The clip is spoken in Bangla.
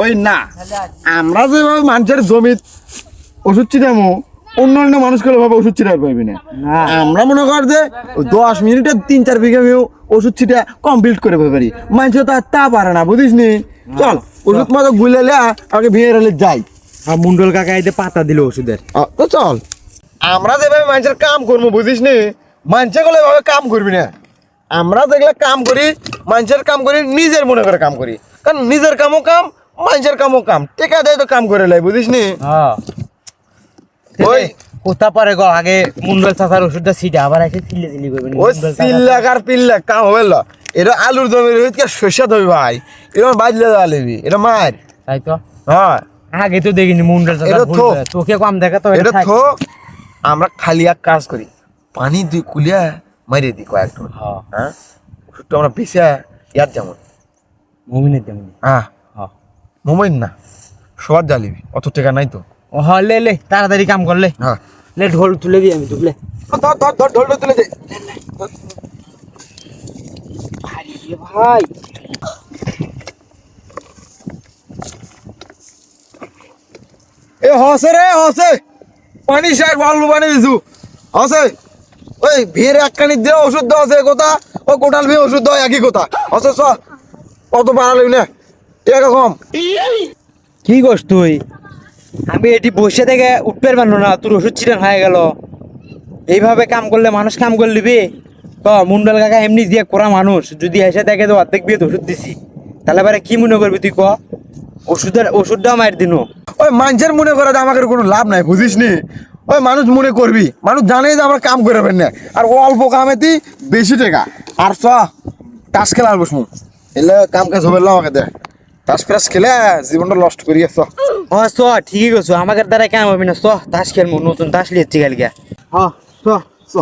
ওই না আমরা যেভাবে মানুষের জমি ওষুধ ছিটামো অন্য অন্য মানুষকে ভাবে ওষুধ ছিটার পারবি না। আমরা মনে কর যে 10 মিনিটে 3-4 বিঘা ওষুধ ছিটা কমপ্লিট করে পারি, মানুষ তো তা পারে না, বুঝিস নি? চল ওষুধ মতো গুলালে আগে বিয়ে হলে যাই। মন্ডল কাকা এতে পাতা দিল ওষুধের। তো চল আমরা যেভাবে মানুষের কাম করবো, বুঝিস নি? মানুষে গুলো এভাবে কাম করবি না। আমরা যেগুলো কাম করি মানুষের কাম করি, নিজের মনে করে কাম করি, কারণ নিজের কামও কাম মানুষের কামও কাম, টেকা দেয় তো কাম করে লাই, বুঝিস নি? ওই কোথা পারে গো আগে মন্ডল চাচার ওষুধটা ছিটা আবার এসে চিল্লে চিল্লি করবেন। ওই চিল্লাক আর পিল্লাক কাম হবে না। এটা আলুর জমি রোহিত কে শস্য ধরবি ভাই, এটা বাজলে আলবি, এটা মার। তাই তো হ্যাঁ আগে তো দেখিনি মন্ডল চাচা তোকে কম দেখা তো এটা থো। আমরা খালি এক কাজ করি, পানি দুই কুলিয়া মারিয়ে দিই কয়েকটা। হ্যাঁ ওষুধটা আমরা বেশি ইয়ার যেমন মমিনের তেমন। হ্যাঁ মোমাইন না সবার জ্বালিবি, অত টাকা নাই তো। ও হ লে লে তাড়াতাড়ি কাম করলে। হ্যাঁ লে ঢোল তুলে দিই আমি, তুলে ধর ধর ধর ঢোলটা তুলে দে ভাই। এ হসে রে হসে, পানি শাক ভালো পানি দিছু হসে। ওই ভিড় একখানি দিয়ে ওষুধ দেওয়া আছে কথা, ও কোটাল ভিড় ওষুধ দেওয়া একই কথা হসে। চ কত বাড়ালি না টাকা কম। কি করছ তুই? আমি এটি বসে থেকে উঠতে পারবো না, তোর ওষুধ ছিটান হয়ে গেল। এইভাবে কাম করলে মানুষ কাম করে নিবি? ক মন্ডল কাকা এমনি দিয়ে করা মানুষ, যদি এসে দেখে তো অর্ধেক বিয়ে ওষুধ দিছি, তাহলে এবারে কি মনে করবি তুই? ক ওষুধটাও মার দিন। ওই মানুষের মনে করা আমাকে কোনো লাভ নাই, বুঝিস নি? ওই মানুষ মনে করবি, মানুষ জানে যে আমরা কাম করে না, আর অল্প কামেতে বেশি টাকা। আর চ তাস খেলা আর বসবো, এলে কাম কাজ হবে না আমাকে দেখ। তাস ফ্রাস খেলে জীবনটা নষ্ট করি চ। হ চ ঠিকই করছো, আমাদের দ্বারা কাম হবে না। চ তাস খেলবো, নতুন তাস লিয়েছি কালকে। হ্যাঁ চ চ।